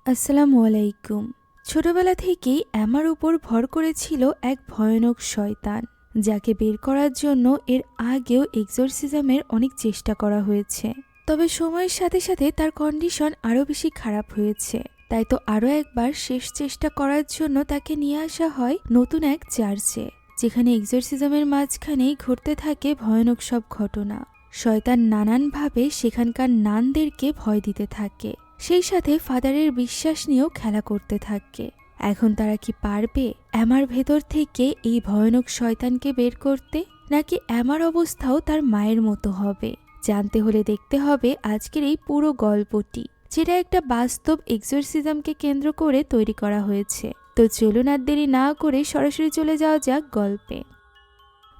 আসসালামু আলাইকুম। ছোটবেলা থেকেই আমার উপর ভর করেছিল এক ভয়ানক শয়তান, যাকে বের করার জন্য এর আগেও এক্সরসিজমের অনেক চেষ্টা করা হয়েছে। তবে সময়ের সাথে সাথে তার কন্ডিশন আরও বেশি খারাপ হয়েছে। তাই তো আরও একবার শেষ চেষ্টা করার জন্য তাকে নিয়ে আসা হয় নতুন এক চার্চে, যেখানে এক্সরসিজমের মাঝখানেই ঘটতে থাকে ভয়ানক সব ঘটনা। শয়তান নানানভাবে সেখানকার নানদেরকে ভয় দিতে থাকে, সেই সাথে ফাদারের বিশ্বাস নিয়েও খেলা করতে থাকে। এখন তারা কি পারবে এমার ভেতর থেকে এই ভয়ানক শয়তানকে বের করতে, নাকি এমার অবস্থাও তার মায়ের মতো হবে? জানতে হলে দেখতে হবে আজকের এই পুরো গল্পটি, যেটা একটা বাস্তব এক্সরসিজমকে কেন্দ্র করে তৈরি করা হয়েছে। তো চলুন আর দেরি না করে সরাসরি চলে যাওয়া যাক গল্পে।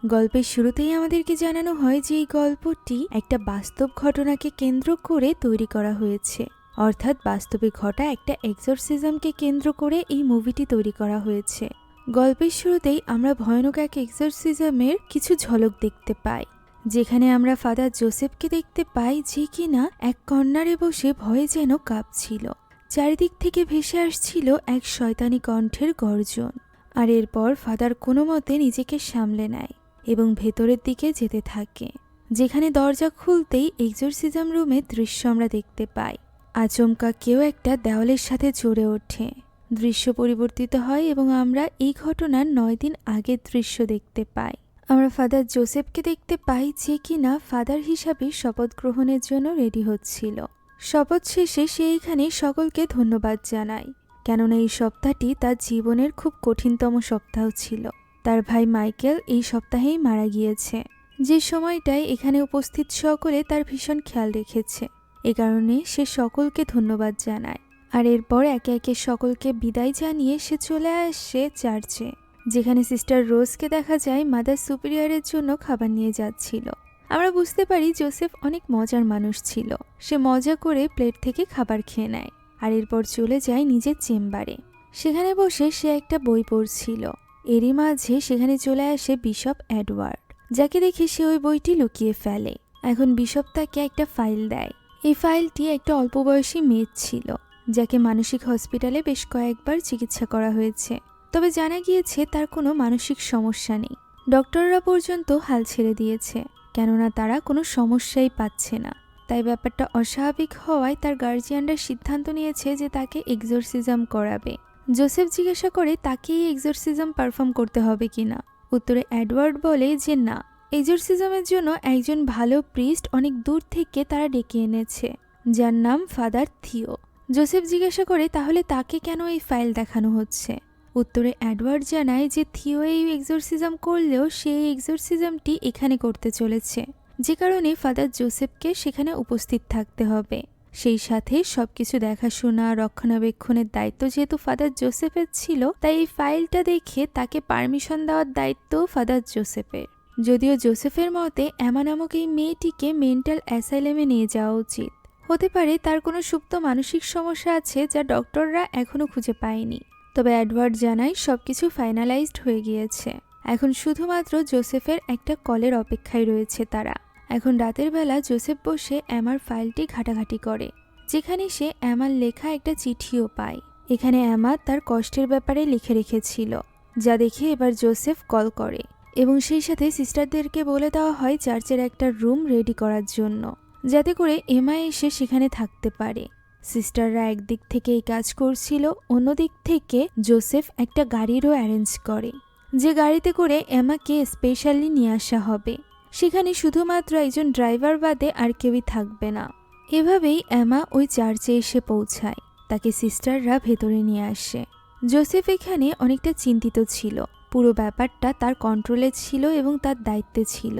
গল্পের শুরুতেই আমাদেরকে জানানো হয় যে এই গল্পটি একটা বাস্তব ঘটনাকে কেন্দ্র করে তৈরি করা হয়েছে, অর্থাৎ বাস্তবে ঘটা একটা এক্সরসিজমকে কেন্দ্র করে এই মুভিটি তৈরি করা হয়েছে। গল্পের শুরুতেই আমরা ভয়ানক এক এক্সরসিজমের কিছু ঝলক দেখতে পাই, যেখানে আমরা ফাদার জোসেফকে দেখতে পাই, যে কিনা এক কর্নারে বসে ভয়ে যেন কাঁপছিল। চারিদিক থেকে ভেসে আসছিল এক শয়তানি কণ্ঠের গর্জন। আর এরপর ফাদার কোনো মতে নিজেকে সামলে নেয় এবং ভেতরের দিকে যেতে থাকে, যেখানে দরজা খুলতেই এক্সরসিজম রুমের দৃশ্য আমরা দেখতে পাই। আচমকা কেউ একটা দেওয়ালের সাথে জড়ে ওঠে, দৃশ্য পরিবর্তিত হয় এবং আমরা এই ঘটনার 9 দিন আগের দৃশ্য দেখতে পাই। আমরা ফাদার জোসেফকে দেখতে পাই, যে কিনা ফাদার হিসাবে শপথ গ্রহণের জন্য রেডি হচ্ছিল। শপথ শেষে সে এখানে সকলকে ধন্যবাদ জানায়, কেননা এই সপ্তাহটি তার জীবনের খুব কঠিনতম সপ্তাহ ছিল। তার ভাই মাইকেল এই সপ্তাহেই মারা গিয়েছে, যে সময়টায় এখানে উপস্থিত সকলে তার ভীষণ খেয়াল রেখেছে। এ কারণে সে সকলকে ধন্যবাদ জানায়। আর এরপর একে একে সকলকে বিদায় জানিয়ে সে চলে আসে চার্চে, যেখানে সিস্টার রোজকে দেখা যায় মাদার সুপিরিয়রের জন্য খাবার নিয়ে যাচ্ছিল। আমরা বুঝতে পারি জোসেফ অনেক মজার মানুষ ছিল। সে মজা করে প্লেট থেকে খাবার খেয়ে নেয়, আর এরপর চলে যায় নিজের চেম্বারে। সেখানে বসে সে একটা বই পড়ছিল। এরই মাঝে সেখানে চলে আসে বিশপ এডওয়ার্ড, যাকে দেখে সে ওই বইটি লুকিয়ে ফেলে। এখন বিশপ তাকে একটা ফাইল দেয়। এই ফাইলটি একটা অল্প বয়সী মেয়ে ছিল, যাকে মানসিক হসপিটালে বেশ কয়েকবার চিকিৎসা করা হয়েছে। তবে জানা গিয়েছে তার কোনো মানসিক সমস্যা নেই। ডক্টররা পর্যন্ত হাল ছেড়ে দিয়েছে, কেননা তারা কোনো সমস্যাই পাচ্ছে না। তাই ব্যাপারটা অস্বাভাবিক হওয়ায় তার গার্জিয়ানরা সিদ্ধান্ত নিয়েছে যে তাকে এক্সরসিজম করাবে। জোসেফ জিজ্ঞাসা করে তাকে এই এক্সরসিজম পারফর্ম করতে হবে কিনা। উত্তরে এডওয়ার্ড বলে যে না, এক্সরসিজমের জন্য একজন ভালো প্রিস্ট অনেক দূর থেকে তারা ডেকে এনেছে, যার নাম ফাদার থিও। জোসেফ জিজ্ঞাসা করে তাহলে তাকে কেন এই ফাইল দেখানো হচ্ছে। উত্তরে এডওয়ার্ড জানায় যে থিও এই এক্সরসিজম করলেও সেই এক্সরসিজমটি এখানে করতে চলেছে, যে কারণে ফাদার জোসেফকে সেখানে উপস্থিত থাকতে হবে। সেই সাথে সবকিছু দেখাশোনা রক্ষণাবেক্ষণের দায়িত্ব যেহেতু ফাদার জোসেফের ছিল, তাই এই ফাইলটা দেখে তাকে পারমিশন দেওয়ার দায়িত্ব ফাদার জোসেফের। যদিও জোসেফের মতে এমা নামক এই মেয়েটিকে মেন্টাল অ্যাসাইলেমে নিয়ে যাওয়া উচিত। হতে পারে তার কোনো সুপ্ত মানসিক সমস্যা আছে যা ডক্টররা এখনো খুঁজে পায়নি। তবে এডওয়ার্ড জানায় সবকিছু ফাইনালাইজড হয়ে গিয়েছে। এখন শুধুমাত্র জোসেফের একটা কলের অপেক্ষায় রয়েছে তারা। এখন রাতের বেলা জোসেফ বসে এমার ফাইলটি ঘাটাঘাটি করে, যেখানে সে এমার লেখা একটা চিঠিও পায়। এখানে এমা তার কষ্টের ব্যাপারে লিখে রেখেছিল, যা দেখে এবার জোসেফ কল করে এবং সেই সাথে সিস্টারদেরকে বলে দেওয়া হয় চার্চের একটা রুম রেডি করার জন্য, যাতে করে এমা এসে সেখানে থাকতে পারে। সিস্টাররা একদিক থেকে এই কাজ করছিল, অন্যদিক থেকে জোসেফ একটা গাড়িরও অ্যারেঞ্জ করে, যে গাড়িতে করে এমাকে স্পেশালি নিয়ে আসা হবে। সেখানে শুধুমাত্র একজন ড্রাইভার বাদে আর কেউই থাকবে না। এভাবেই এমা ওই চার্চে এসে পৌঁছায়। তাকে সিস্টাররা ভেতরে নিয়ে আসে। জোসেফ এখানে অনেকটা চিন্তিত ছিল। পুরো ব্যাপারটা তার কন্ট্রোলে ছিল এবং তার দায়িত্বে ছিল।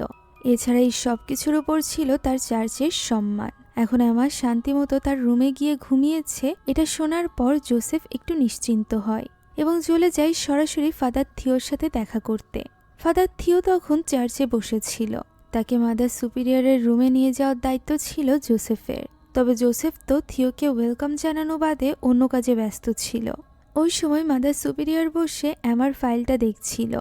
এছাড়া এই সব কিছুর উপর ছিল তার চার্চের সম্মান। এখন এমা শান্তিমতো তার রুমে গিয়ে ঘুমিয়েছে। এটা শোনার পর জোসেফ একটু নিশ্চিন্ত হয় এবং চলে যায় সরাসরি ফাদার থিওর সাথে দেখা করতে। ফাদার থিও তখন চার্চে বসেছিল। তাকে মাদার সুপিরিয়রের রুমে নিয়ে যাওয়ার দায়িত্ব ছিল জোসেফের। তবে জোসেফ তো থিওকে ওয়েলকাম জানানো বাদে অন্য কাজে ব্যস্ত ছিল। ওই সময় মাদার সুপিরিয়র বসে এমার ফাইলটা দেখছিল।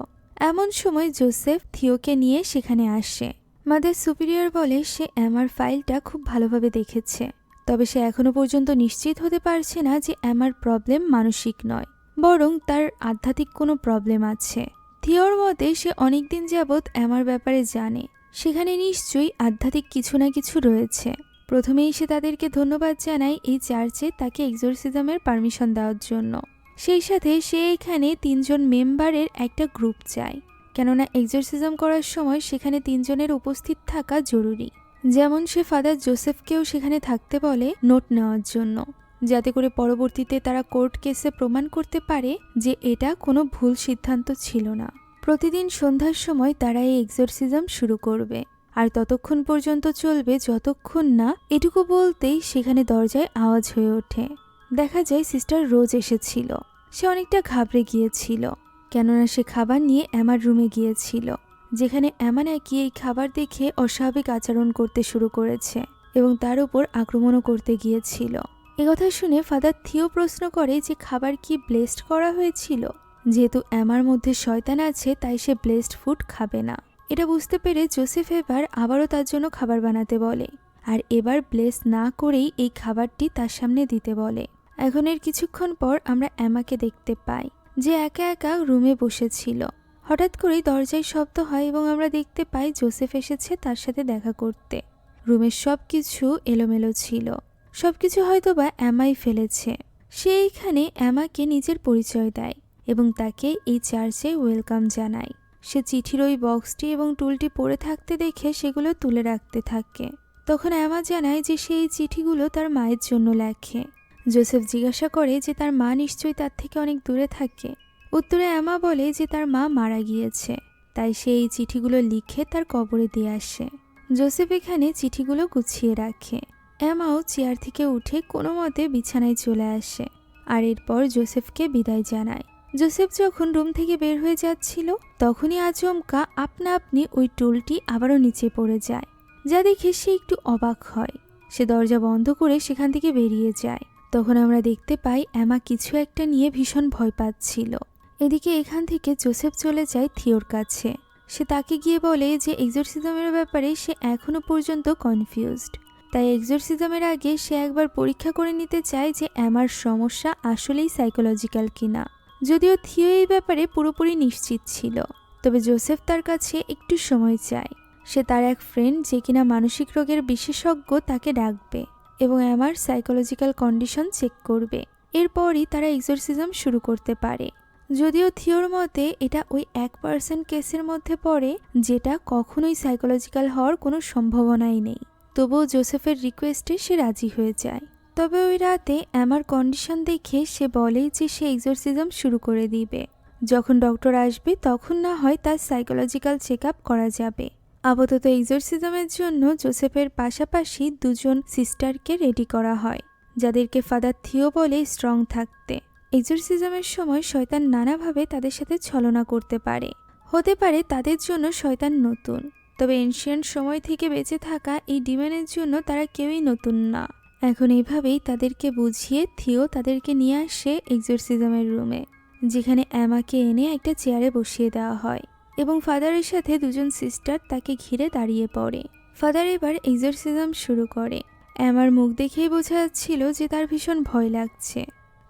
এমন সময় জোসেফ থিওকে নিয়ে সেখানে আসে। মাদার সুপিরিয়র বলে সে এমার ফাইলটা খুব ভালোভাবে দেখেছে। তবে সে এখনো পর্যন্ত নিশ্চিত হতে পারছে না যে এমার প্রবলেম মানসিক নয়, বরং তার আধ্যাত্মিক কোনো প্রবলেম আছে। থিওর মতে সে অনেকদিন যাবৎ এমার ব্যাপারে জানে, সেখানে নিশ্চয়ই আধ্যাত্মিক কিছু না কিছু রয়েছে। প্রথমেই সে তাদেরকে ধন্যবাদ জানায় এই চার্চে তাকে এক্সোরসিজমের পারমিশন দেওয়ার জন্য। সেই সাথে সে এখানে 3 জন মেম্বারের একটা গ্রুপ চায়, কেননা এক্সোরসিজম করার সময় সেখানে 3 জনের উপস্থিত থাকা জরুরি। যেমন সে ফাদার জোসেফকেও সেখানে থাকতে বলে নোট নেওয়ার জন্য, যাতে করে পরবর্তীতে তারা কোর্ট কেসে প্রমাণ করতে পারে যে এটা কোনো ভুল সিদ্ধান্ত ছিল না। প্রতিদিন সন্ধ্যার সময় তারা এই এক্সোরসিজম শুরু করবে, আর ততক্ষণ পর্যন্ত চলবে যতক্ষণ না এটুকু বলতেই সেখানে দরজায় আওয়াজ হয়ে ওঠে। দেখা যায় সিস্টার রোজ এসেছিল। সে অনেকটা ঘাবড়ে গিয়েছিল, কেননা সে খাবার নিয়ে এমার রুমে গিয়েছিল, যেখানে এমা নাকি এই খাবার দেখে অস্বাভাবিক আচরণ করতে শুরু করেছে এবং তার উপর আক্রমণও করতে গিয়েছিল। একথা শুনে ফাদার থিও প্রশ্ন করে যে খাবার কি ব্লেসড করা হয়েছিল। যেহেতু এমার মধ্যে শয়তান আছে তাই সে ব্লেসড ফুড খাবে না। এটা বুঝতে পেরে জোসেফ এবার আবারও তার জন্য খাবার বানাতে বলে, আর এবার ব্লেস না করেই এই খাবারটি তার সামনে দিতে বলে। এখন এর কিছুক্ষণ পর আমরা এমাকে দেখতে পাই যে একা একা রুমে বসেছিল। হঠাৎ করেই দরজায় শব্দ হয় এবং আমরা দেখতে পাই জোসেফ এসেছে তার সাথে দেখা করতে। রুমের সব কিছু এলোমেলো ছিল, সবকিছু হয়তো বা এমাই ফেলেছে। সে এখানে এমাকে নিজের পরিচয় দেয় এবং তাকে এই চার্চে ওয়েলকাম জানায়। সে চিঠির ওই বক্সটি এবং টুলটি পড়ে থাকতে দেখে সেগুলো তুলে রাখতে থাকে। তখন এমা জানায় যে সে এই চিঠিগুলো তার মায়ের জন্য লেখে। জোসেফ জিজ্ঞাসা করে যে তার মা নিশ্চয়ই তার থেকে অনেক দূরে থাকে। উত্তরে এমা বলে যে তার মা মারা গিয়েছে, তাই সে এই চিঠিগুলো লিখে তার কবরে দিয়ে আসে। জোসেফ এখানে চিঠিগুলো গুছিয়ে রাখে। এমাও চেয়ার থেকে উঠে কোনো মতে বিছানায় চলে আসে, আর এরপর জোসেফকে বিদায় জানায়। জোসেফ যখন রুম থেকে বের হয়ে যাচ্ছিল তখনই আচমকা আপনা আপনি ওই টুলটি আবারও নিচে পড়ে যায়, যা দেখে সে একটু অবাক হয়। সে দরজা বন্ধ করে সেখান থেকে বেরিয়ে যায়। তখন আমরা দেখতে পাই এমা কিছু একটা নিয়ে ভীষণ ভয় পাচ্ছিল। এদিকে এখান থেকে জোসেফ চলে যায় থিওর কাছে। সে তাকে গিয়ে বলে যে এক্সোরসিজমের ব্যাপারে সে এখনো পর্যন্ত কনফিউজড, তাই এক্সোরসিজমের আগে সে একবার পরীক্ষা করে নিতে চায় যে এমার সমস্যা আসলেই সাইকোলজিক্যাল কিনা। যদিও থিও এই ব্যাপারে পুরোপুরি নিশ্চিত ছিল, তবে জোসেফ তার কাছে একটু সময় চায়। সে তার এক ফ্রেন্ড যে কিনা মানসিক রোগের বিশেষজ্ঞ তাকে ডাকবে এবং এমার সাইকোলজিক্যাল কন্ডিশন চেক করবে। এরপরই তারা এক্সোরসিজম শুরু করতে পারে। যদিও থিওর মতে এটা ওই 1% কেসের মধ্যে পড়ে যেটা কখনোই সাইকোলজিক্যাল হওয়ার কোনো সম্ভাবনাই নেই, তবুও জোসেফের রিকোয়েস্টে সে রাজি হয়ে যায়। তবে ওই রাতে এমার কন্ডিশন দেখে সে বলে যে সে এক্সোরসিজম শুরু করে দিবে। যখন ডক্টর আসবে তখন না হয় তার সাইকোলজিক্যাল চেক আপ করা যাবে। আপাতত এক্সোরসিজমের জন্য জোসেফের পাশাপাশি 2 জন সিস্টারকে রেডি করা হয়, যাদেরকে ফাদার থিও বলে স্ট্রং থাকতে। এক্সোরসিজমের সময় শয়তান নানাভাবে তাদের সাথে ছলনা করতে পারে। হতে পারে তাদের জন্য শয়তান নতুন, তবে এনশিয়েন্ট সময় থেকে বেঁচে থাকা এই ডিমনের জন্য তারা কেউই নতুন না। এখন এইভাবেই তাদেরকে বুঝিয়ে থিও তাদেরকে নিয়ে আসে এক্সোরসিজমের রুমে, যেখানে এমাকে এনে একটা চেয়ারে বসিয়ে দেওয়া হয় এবং ফাদারের সাথে 2 জন সিস্টার তাকে ঘিরে দাঁড়িয়ে পড়ে। ফাদার এবার এক্সোরসিজম শুরু করে। এমার মুখ দেখেই বোঝা যাচ্ছিল যে তার ভীষণ ভয় লাগছে,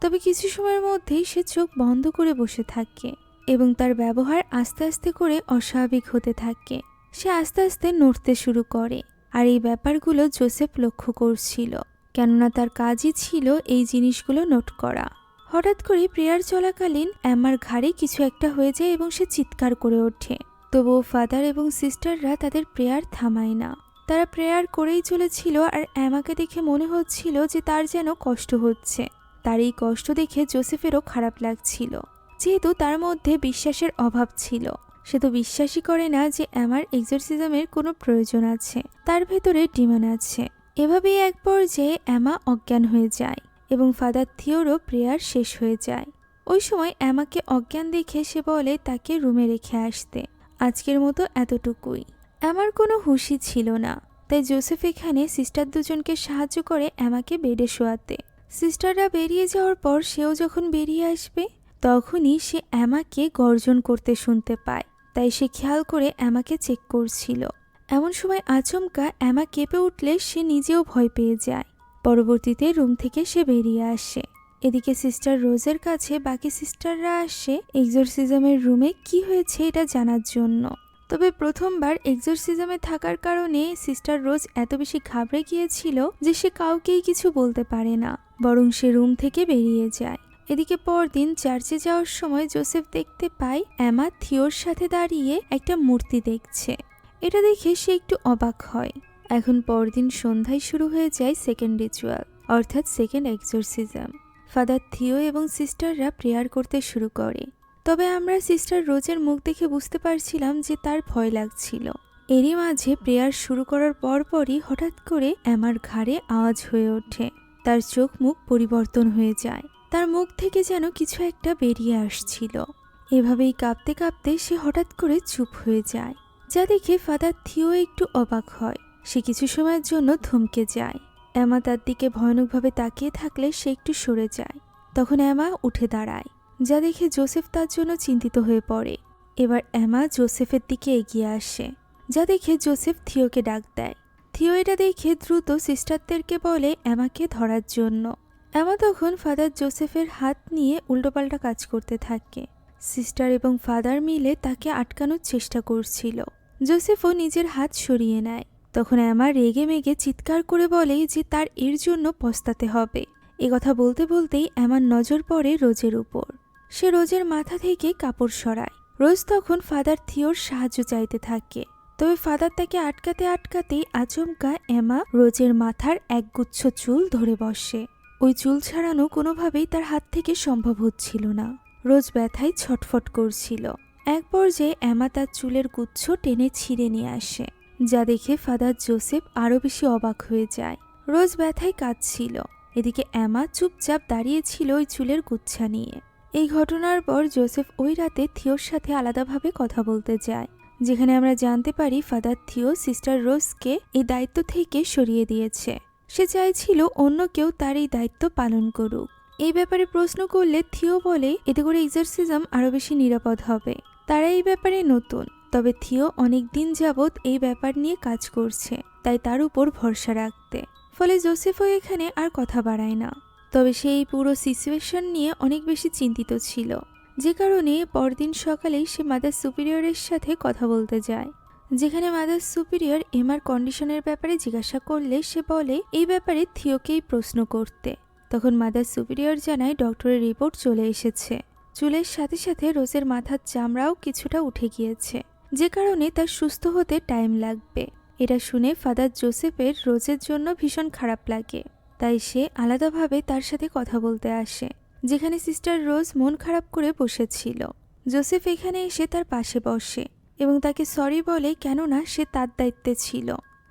তবে কিছু সময়ের মধ্যেই সে চোখ বন্ধ করে বসে থাকে এবং তার ব্যবহার আস্তে আস্তে করে অস্বাভাবিক হতে থাকে। সে আস্তে আস্তে নড়তে শুরু করে, আর এই ব্যাপারগুলো জোসেফ লক্ষ্য করছিল, কেননা তার কাজই ছিল এই জিনিসগুলো নোট করা। হঠাৎ করে প্রেয়ার চলাকালীন এমার ঘাড়ে কিছু একটা হয়ে যায় এবং সে চিৎকার করে ওঠে। তবুও ফাদার এবং সিস্টাররা তাদের প্রেয়ার থামায় না। তারা প্রেয়ার করেই চলেছিল, আর এমাকে দেখে মনে হচ্ছিল যে তার যেন কষ্ট হচ্ছে। তার এই কষ্ট দেখে জোসেফেরও খারাপ লাগছিল, যেহেতু তার মধ্যে বিশ্বাসের অভাব ছিল। সে তো বিশ্বাসই করে না যে এমার এক্সোরসিজমের কোনো প্রয়োজন আছে, তার ভেতরে ডিমন আছে। এভাবেই এক পর্যায়ে এমা অজ্ঞান হয়ে যায় এবং ফাদার থিওরও প্রেয়ার শেষ হয়ে যায়। ওই সময় এমাকে অজ্ঞান দেখে সে বলে তাকে রুমে রেখে আসতে। আজকের মতো এতটুকুই। এমার কোনো হুঁশই ছিল না, তাই জোসেফ এখানে সিস্টার 2 জনকে সাহায্য করে এমাকে বেডে শোয়াতে। সিস্টাররা বেরিয়ে যাওয়ার পর সেও যখন বেরিয়ে আসবে তখনই সে এমাকে গর্জন করতে শুনতে পায়, তাই সে খেয়াল করে এমাকে চেক করছিল। এমন সময় আচমকা এমা কেঁপে উঠলে সে নিজেও ভয় পেয়ে যায়। পরবর্তীতে রুম থেকে সে বেরিয়ে আসে। এদিকে সিস্টার রোজের কাছে বাকি সিস্টাররা আসে এক্সোরসিজমের রুমে কি হয়েছে এটা জানার জন্য। তবে প্রথমবার এক্সোরসিজমে থাকার কারণে সিস্টার রোজ এত বেশি ঘাবড়ে গিয়েছিল যে সে কাউকেই কিছু বলতে পারে না, বরং সে রুম থেকে বেরিয়ে যায়। এদিকে পরদিন চার্চে যাওয়ার সময় জোসেফ দেখতে পায় এমা থিওর সাথে দাঁড়িয়ে একটা মূর্তি দেখছে। এটা দেখে সে একটু অবাক হয়। এখন পরদিন সন্ধ্যায় শুরু হয়ে যায় সেকেন্ড রিচুয়াল, অর্থাৎ সেকেন্ড এক্সোরসিজম। ফাদার থিও এবং সিস্টাররা প্রেয়ার করতে শুরু করে। তবে আমরা সিস্টার রোজের মুখ দেখে বুঝতে পারছিলাম যে তার ভয় লাগছিল। এরই মাঝে প্রেয়ার শুরু করার পরপরই হঠাৎ করে এমার ঘাড়ে আওয়াজ হয়ে ওঠে। তার চোখ মুখ পরিবর্তন হয়ে যায়, তার মুখ থেকে যেন কিছু একটা বেরিয়ে আসছিল। এভাবেই কাঁপতে কাঁপতে সে হঠাৎ করে চুপ হয়ে যায়, যা দেখে ফাদার থিও একটু অবাক হয়। সে কিছু সময়ের জন্য থমকে যায়। এমা তার দিকে ভয়ানকভাবে তাকিয়ে থাকলে সে একটু সরে যায়। তখন এমা উঠে দাঁড়ায়, যা দেখে জোসেফ তার জন্য চিন্তিত হয়ে পড়ে। এবার এমা জোসেফের দিকে এগিয়ে আসে, যা দেখে জোসেফ থিওকে ডাক দেয়। থিও এটা দেখে দ্রুত সিস্টারদেরকে বলে এমাকে ধরার জন্য। এমা তখন ফাদার জোসেফের হাত নিয়ে উল্টোপাল্টা কাজ করতে থাকে। সিস্টার এবং ফাদার মিলে তাকে আটকানোর চেষ্টা করছিল। জোসেফও নিজের হাত সরিয়ে নেয়। তখন এমা রেগে মেগে চিৎকার করে বলে যে তার এর জন্য পস্তাতে হবে। এ কথা বলতে বলতেই এমার নজর পড়ে রোজের উপর। সে রোজের মাথা থেকে কাপড় সরায়। রোজ তখন ফাদার থিওর সাহায্য চাইতে থাকে। তবে ফাদার তাকে আটকাতে আটকাতেই আচমকা এমা রোজের মাথার একগুচ্ছ চুল ধরে বসে। ওই চুল ছাড়ানো কোনোভাবেই তার হাত থেকে সম্ভব হচ্ছিল না। রোজ ব্যথায় ছটফট করছিল। এক পর্যায়ে এমা তার চুলের গুচ্ছ টেনে ছিঁড়ে নিয়ে আসে, যা দেখে ফাদার জোসেফ আরও বেশি অবাক হয়ে যায়। রোজ ব্যথায় কাঁদছিল। এদিকে এমা চুপচাপ দাঁড়িয়েছিল ওই চুলের গুচ্ছা নিয়ে। এই ঘটনার পর জোসেফ ওই রাতে থিওর সাথে আলাদাভাবে কথা বলতে যায়, যেখানে আমরা জানতে পারি ফাদার থিও সিস্টার রোজকে এই দায়িত্ব থেকে সরিয়ে দিয়েছে। সে চাইছিল অন্য কেউ তার এই দায়িত্ব পালন করুক। এই ব্যাপারে প্রশ্ন করলে থিও বলে এতে করে এক্সোরসিজম আরও বেশি নিরাপদ হবে। তারা এই ব্যাপারে নতুন, তবে থিও অনেক দিন যাবৎ এই ব্যাপার নিয়ে কাজ করছে, তাই তার উপর ভরসা রাখতে। ফলে জোসেফও এখানে আর কথা বাড়ায় না। তবে সে এই পুরো সিচুয়েশন নিয়ে অনেক বেশি চিন্তিত ছিল, যে কারণে পরদিন সকালেই সে মাদার সুপিরিয়রের সাথে কথা বলতে যায়। যেখানে মাদার সুপিরিয়র এমার কন্ডিশনের ব্যাপারে জিজ্ঞাসা করলে সে বলে এই ব্যাপারে থিওকেই প্রশ্ন করতে। তখন মাদার সুপিরিয়র জানায় ডক্টরের রিপোর্ট চলে এসেছে। চুলের সাথে সাথে রোজের মাথার চামড়াও কিছুটা উঠে গিয়েছে, যে কারণে তার সুস্থ হতে টাইম লাগবে। এটা শুনে ফাদার জোসেফের রোজের জন্য ভীষণ খারাপ লাগে, তাই সে আলাদাভাবে তার সাথে কথা বলতে আসে। যেখানে সিস্টার রোজ মন খারাপ করে বসেছিল, জোসেফ এখানে এসে তার পাশে বসে এবং তাকে সরি বলে, কেননা সে তার দায়িত্বে ছিল।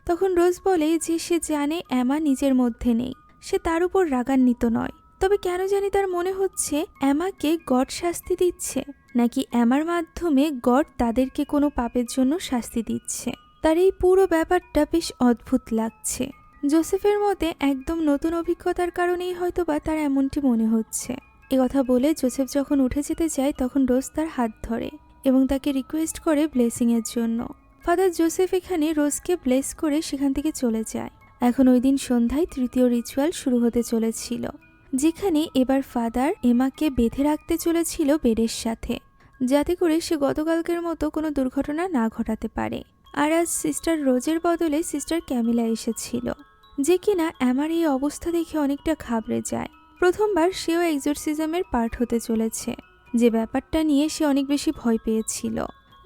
তখন রোজ বলে যে সে জানে এমা নিজের মধ্যে নেই, সে তার উপর রাগান্বিত নয়। তবে কেন জানি তার মনে হচ্ছে এমাকে গড শাস্তি দিচ্ছে, নাকি এমার মাধ্যমে গড তাদেরকে কোনো পাপের জন্য শাস্তি দিচ্ছে। তার এই পুরো ব্যাপারটা বেশ অদ্ভুত লাগছে। জোসেফের মতে একদম নতুন অভিজ্ঞতার কারণেই হয়তোবা তার এমনটি মনে হচ্ছে। এ কথা বলে জোসেফ যখন উঠে যেতে যায় তখন রোজ তার হাত ধরে এবং তাকে রিকোয়েস্ট করে ব্লেসিংয়ের জন্য। ফাদার জোসেফ এখানে রোজকে ব্লেস করে সেখান থেকে চলে যায়। এখন ওই দিন সন্ধ্যায় তৃতীয় রিচুয়াল শুরু হতে চলেছিল, যেখানে এবার ফাদার এমাকে বেঁধে রাখতে চলেছিল বেডের সাথে, যাতে করে সে গতকালকের মতো কোনো দুর্ঘটনা না ঘটাতে পারে। আর আজ সিস্টার রোজের বদলে সিস্টার ক্যামিলা এসেছিল, যে কিনা এমার এই অবস্থা দেখে অনেকটা ঘাবড়ে যায়। প্রথমবার সেও এক্সোরসিজমের পার্ট হতে চলেছে, যে ব্যাপারটা নিয়ে সে অনেক বেশি ভয় পেয়েছিল।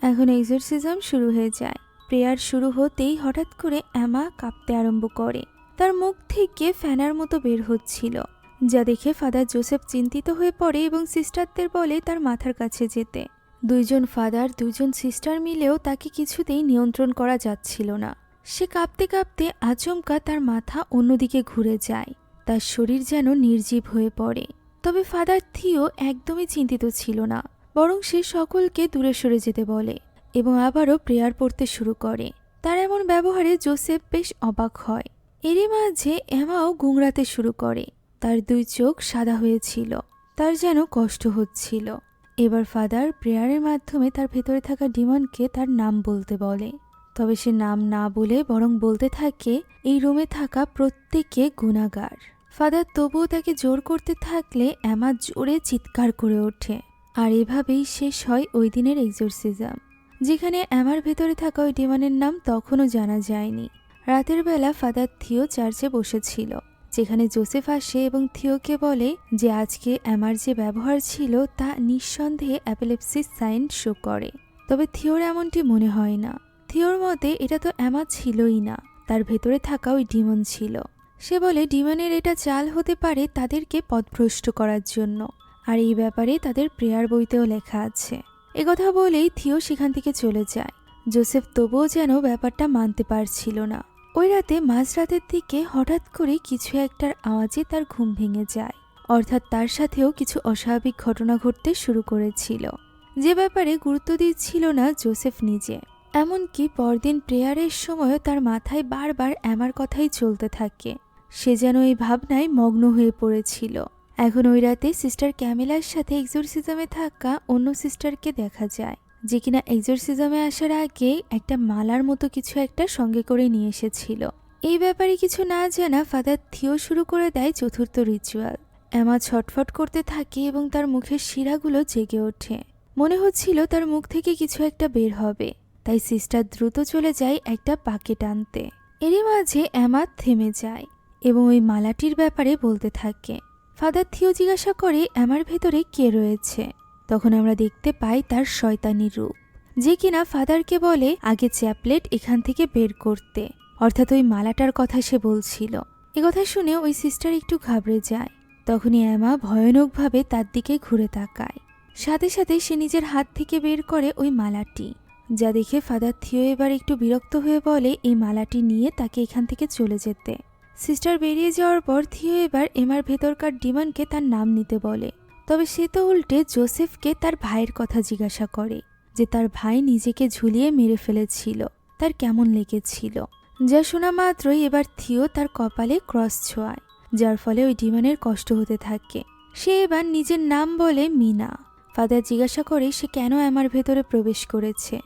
এখন এক্সোরসিজম শুরু হয়ে যায়। প্রেয়ার শুরু হতেই হঠাৎ করে এমা কাঁপতে আরম্ভ করে। তার মুখ থেকে ফ্যানার মতো বের হচ্ছিল, যা দেখে ফাদার জোসেফ চিন্তিত হয়ে পড়ে এবং সিস্টারদের বলে তার মাথার কাছে যেতে। দুইজন ফাদার দুইজন সিস্টার মিলেও তাকে কিছুতেই নিয়ন্ত্রণ করা যাচ্ছিল না। সে কাঁপতে কাঁপতে আচমকা তার মাথা অন্যদিকে ঘুরে যায়, তার শরীর যেন নির্জীব হয়ে পড়ে। তবে ফাদার থিও একদমই চিন্তিত ছিল না, বরং সে সকলকে দূরে সরে যেতে বলে এবং আবারও প্রেয়ার পড়তে শুরু করে। তার এমন ব্যবহারে জোসেফ বেশ অবাক হয়। এরই মাঝে এমাও গুংরাতে শুরু করে। তার দুই চোখ সাদা হয়েছিল, তার যেন কষ্ট হচ্ছিল। এবার ফাদার প্রেয়ারের মাধ্যমে তার ভেতরে থাকা ডিমনকে তার নাম বলতে বলে। তবে সে নাম না বলে বরং বলতে থাকে এই রুমে থাকা প্রত্যেকে গুনাহগার। ফাদার তবুও তাকে জোর করতে থাকলে এমা জোরে চিৎকার করে ওঠে। আর এভাবেই শেষ হয় ওই দিনের এক্সোরসিজম, যেখানে এমার ভেতরে থাকা ওই ডিমনের নাম তখনও জানা যায়নি। রাতের বেলা ফাদার থিও চার্চে বসেছিল, যেখানে জোসেফ আসে এবং থিওকে বলে যে আজকে এমার যে ব্যবহার ছিল তা নিঃসন্দেহে অ্যাপেলেপসিস সাইন শো করে। তবে থিওর এমনটি মনে হয় না। থিওর মতে এটা তো এমা ছিলই না, তার ভেতরে থাকা ওই ডিমন ছিল। সে বলে ডিমনের এটা চাল হতে পারে তাদেরকে পথভ্রষ্ট করার জন্য, আর এই ব্যাপারে তাদের প্রেয়ার বইতেও লেখা আছে। একথা বলেই থিও সেখান থেকে চলে যায়। জোসেফ তবুও যেন ব্যাপারটা মানতে পারছিল না। ওই রাতে মাঝরাতের দিকে হঠাৎ করে কিছু একটার আওয়াজে তার ঘুম ভেঙে যায়, অর্থাৎ তার সাথেও কিছু অস্বাভাবিক ঘটনা ঘটতে শুরু করেছিল, যে ব্যাপারে গুরুত্ব দিচ্ছিল না জোসেফ নিজে। এমনকি পরদিন প্রেয়ারের সময়ও তার মাথায় বারবার এমার কথাই চলতে থাকে। সে যেন এই ভাবনায় মগ্ন হয়ে পড়েছিল। এখন ওই রাতে সিস্টার ক্যামেলার সাথে এক্সোরসিজমে থাকা অন্য সিস্টারকে দেখা যায়, যে কিনা এক্সোরসিজমে আসার আগে একটা মালার মতো কিছু একটা সঙ্গে করে নিয়ে এসেছিল। এই ব্যাপারে কিছু না জানা ফাদার থিও শুরু করে দেয় চতুর্থ রিচুয়াল। এমা ছটফট করতে থাকে এবং তার মুখের শিরাগুলো জেগে ওঠে। মনে হচ্ছিল তার মুখ থেকে কিছু একটা বের হবে, তাই সিস্টার দ্রুত চলে যায় একটা পাকে টানতে। এরই মাঝে এমা থেমে যায় এবং ওই মালাটির ব্যাপারে বলতে থাকে। ফাদার থিও জিজ্ঞাসা করে এমার ভেতরে কে রয়েছে। তখন আমরা দেখতে পাই তার শয়তানি রূপ, যে কিনা ফাদারকে বলে আগে চ্যাপলেট এখান থেকে বের করতে, অর্থাৎ ওই মালাটার কথা সে বলছিল। একথা শুনে ওই সিস্টার একটু ঘাবড়ে যায়। তখনই এমা ভয়ানকভাবে তার দিকে ঘুরে তাকায়। সাথে সাথে সে নিজের হাত থেকে বের করে ওই মালাটি, যা দেখে ফাদার থিও এবার একটু বিরক্ত হয়ে বলে এই মালাটি নিয়ে তাকে এখান থেকে চলে যেতে। সিস্টার বেরিয়ে যাওয়ার পর থিও এবার এমার ভেতরকার ডিমনকে তার নাম নিতে বলে। তবে সে তো উল্টে জোসেফকে তার ভাইয়ের কথা জিজ্ঞাসা করে, যে তার ভাই নিজেকে ঝুলিয়ে মেরে ফেলেছিল, তার কেমন লেগেছিল। যা শোনা মাত্রই এবার থিও তার কপালে ক্রস ছোঁয়ায়, যার ফলে ওই ডিমনের কষ্ট হতে থাকে। সে এবার নিজের নাম বলে মিনা। ফাদার জিজ্ঞাসা করে সে কেন এমার ভেতরে প্রবেশ করেছে।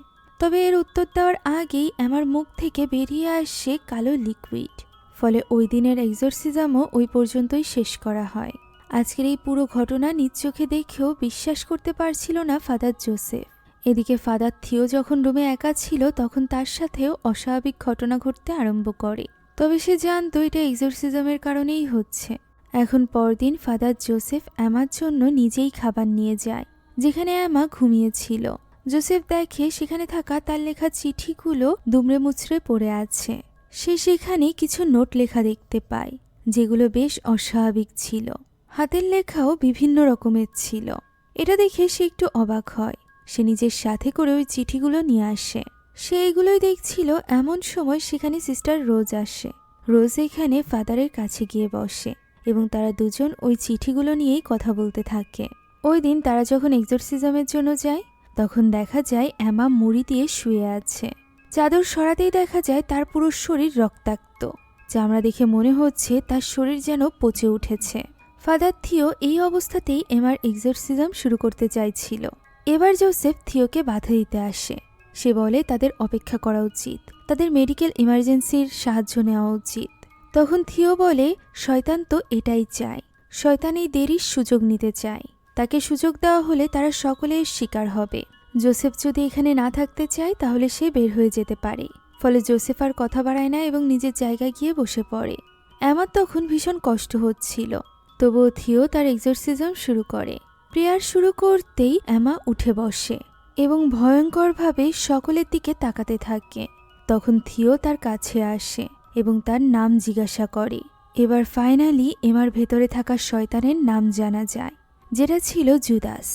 তবে এর উত্তর দেওয়ার আগেই এমার মুখ থেকে বেরিয়ে আসে কালো লিকুইড। ফলে ওই দিনের এক্সোরসিজমও ওই পর্যন্তই শেষ করা হয়। আজকের এই পুরো ঘটনা নিজ চোখে দেখেও বিশ্বাস করতে পারছিল না ফাদার জোসেফ। এদিকে ফাদার থিও যখন রুমে একা ছিল তখন তার সাথেও অস্বাভাবিক ঘটনা ঘটতে আরম্ভ করে। তবে সে জানতো এটা এক্সোরসিজমের কারণেই হচ্ছে। এখন পরদিন ফাদার জোসেফ এমার জন্য নিজেই খাবার নিয়ে যায়, যেখানে এমা ঘুমিয়েছিল। জোসেফ দেখে সেখানে থাকা তার লেখা চিঠিগুলো দুমড়ে মুচড়ে পড়ে আছে। সে সেখানে কিছু নোট লেখা দেখতে পায়, যেগুলো বেশ অস্বাভাবিক ছিল। হাতের লেখাও বিভিন্ন রকমের ছিল। এটা দেখে সে একটু অবাক হয়। সে নিজের সাথে করে ওই চিঠিগুলো নিয়ে আসে। সে এগুলোই দেখছিল। এমন সময় সেখানে সিস্টার রোজ আসে। রোজ এখানে ফাদারের কাছে গিয়ে বসে এবং তারা দুজন ওই চিঠিগুলো নিয়েই কথা বলতে থাকে। ওই দিন তারা যখন এক্সোরসিজমের জন্য যায় তখন দেখা যায় এমা মুড়ি দিয়ে শুয়ে আছে। চাদর সরাতেই দেখা যায় তার পুরো শরীর রক্তাক্ত, যা আমরা দেখে মনে হচ্ছে তার শরীর যেন পচে উঠেছে। ফাদার থিও এই অবস্থাতেই এমার এক্সোরসিজম শুরু করতে চাইছিল। এবার জোসেফ থিওকে বাধা দিতে আসে। সে বলে তাদের অপেক্ষা করা উচিত, তাদের মেডিকেল ইমার্জেন্সির সাহায্য নেওয়া উচিত। তখন থিও বলে শয়তান তো এটাই চায়, শয়তান এই দেরির সুযোগ নিতে চায়। তাকে সুযোগ দেওয়া হলে তারা সকলে শিকার হবে। জোসেফ যদি এখানে না থাকতে চায় তাহলে সে বের হয়ে যেতে পারে। ফলে জোসেফ আর কথা বাড়ায় না এবং নিজের জায়গায় গিয়ে বসে পড়ে। এমার তখন ভীষণ কষ্ট হচ্ছিল, তবুও থিও তার এক্সোরসিজম শুরু করে। প্রেয়ার শুরু করতেই এমা উঠে বসে এবং ভয়ঙ্করভাবে সকলের দিকে তাকাতে থাকে। তখন থিও তার কাছে আসে এবং তার নাম জিজ্ঞাসা করে। এবার ফাইনালি এমার ভেতরে থাকা শয়তানের নাম জানা যায়, যেটা ছিল জুদাস।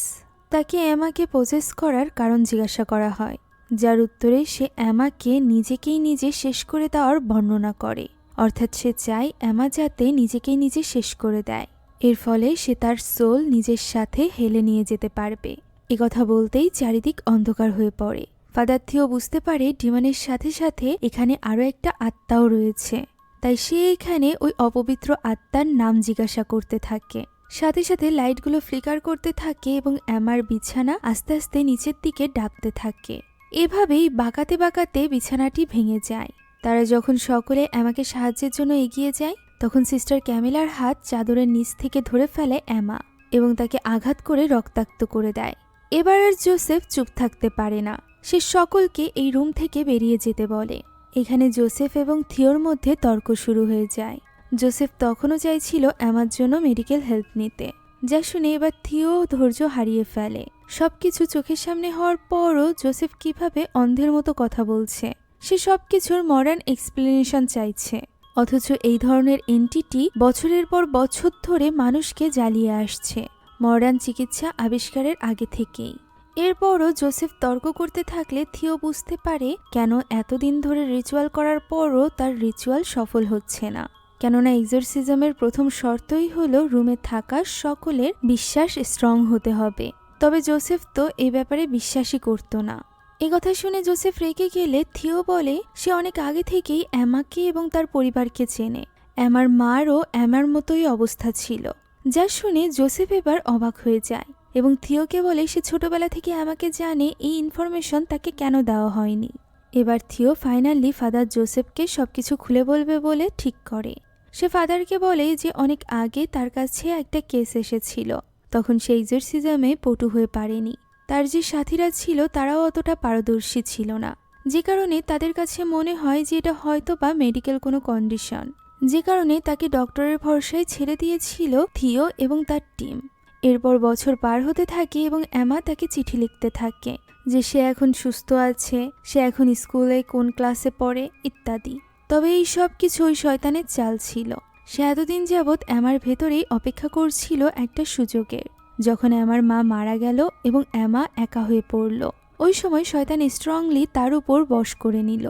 তাকে এমাকে পজেস করার কারণ জিজ্ঞাসা করা হয়, যার উত্তরে সে এমাকে নিজেকেই নিজে শেষ করে দেওয়ার বর্ণনা করে। অর্থাৎ সে চায় এমা যাতে নিজেকেই নিজে শেষ করে দেয়। এর ফলে সে তার সোল নিজের সাথে হেলে নিয়ে যেতে পারবে। একথা বলতেই চারিদিক অন্ধকার হয়ে পড়ে। ফাদার থিও বুঝতে পারে ডিমনের সাথে সাথে এখানে আরও একটা আত্মাও রয়েছে, তাই সে এখানে ওই অপবিত্র আত্মার নাম জিজ্ঞাসা করতে থাকে। সাথে সাথে লাইটগুলো ফ্লিকার করতে থাকে এবং এমার বিছানা আস্তে আস্তে নিচের দিকে ডাবতে থাকে। এভাবেই বাঁকাতে বাঁকাতে বিছানাটি ভেঙে যায়। তারা যখন সকলে এমাকে সাহায্যের জন্য এগিয়ে যায়, তখন সিস্টার ক্যামিলার হাত চাদরের নিচ থেকে ধরে ফেলে এমা এবং তাকে আঘাত করে রক্তাক্ত করে দেয়। এবার আর জোসেফ চুপ থাকতে পারে না। সে সকলকে এই রুম থেকে বেরিয়ে যেতে বলে। এখানে জোসেফ এবং থিওর মধ্যে তর্ক শুরু হয়ে যায়। জোসেফ তখনও চাইছিল এমার জন্য মেডিকেল হেল্প নিতে, যা শুনে এবার থিও ধৈর্য হারিয়ে ফেলে। সবকিছু চোখের সামনে হওয়ার পরও জোসেফ কিভাবে অন্ধের মতো কথা বলছে, সে সবকিছুর মডার্ন এক্সপ্লেনেশন চাইছে। অথচ এই ধরনের এন্টিটি বছরের পর বছর ধরে মানুষকে জ্বালিয়ে আসছে, মডার্ন চিকিৎসা আবিষ্কারের আগে থেকেই। এরপরও জোসেফ তর্ক করতে থাকলে থিও বুঝতে পারে কেন এতদিন ধরে রিচুয়াল করার পরও তার রিচুয়াল সফল হচ্ছে না। কেননা এক্সোরসিজমের প্রথম শর্তই হলো রুমে থাকা সকলের বিশ্বাস স্ট্রং হতে হবে। তবে জোসেফ তো এই ব্যাপারে বিশ্বাসই করত না। এ কথা শুনে জোসেফ রেগে গেলে থিও বলে সে অনেক আগে থেকেই এমাকে এবং তার পরিবারকে চেনে। এমার মারও এমার মতোই অবস্থা ছিল। যা শুনে জোসেফ এবার অবাক হয়ে যায় এবং থিওকে বলে সে ছোটবেলা থেকে আমাকে জানে, এই ইনফরমেশন তাকে কেন দেওয়া হয়নি। এবার থিও ফাইনালি ফাদার জোসেফকে সবকিছু খুলে বলবে বলে ঠিক করে। সে ফাদারকে বলে যে অনেক আগে তার কাছে একটা কেস এসেছিল, তখন সে এক্সোরসিজমে পটু হয়ে পারেনি। তার যে সাথীরা ছিল তারাও অতটা পারদর্শী ছিল না, যে কারণে তাদের কাছে মনে হয় যে এটা হয়তো বা মেডিকেল কোনো কন্ডিশন, যে কারণে তাকে ডক্টরের ভরসায় ছেড়ে দিয়েছিল থিও এবং তার টিম। এরপর বছর পার হতে থাকে এবং এমা তাকে চিঠি লিখতে থাকে যে সে এখন সুস্থ আছে, সে এখন স্কুলে কোন ক্লাসে পড়ে ইত্যাদি। তবে এই সব কিছু ওই শয়তানের চাল ছিল। সে এতদিন যাবৎ এমার ভেতরেই অপেক্ষা করছিল একটা সুযোগের। যখন এমার মা মারা গেল এবং এমা একা হয়ে পড়ল, ওই সময় শয়তান স্ট্রংলি তার উপর বশ করে নিল।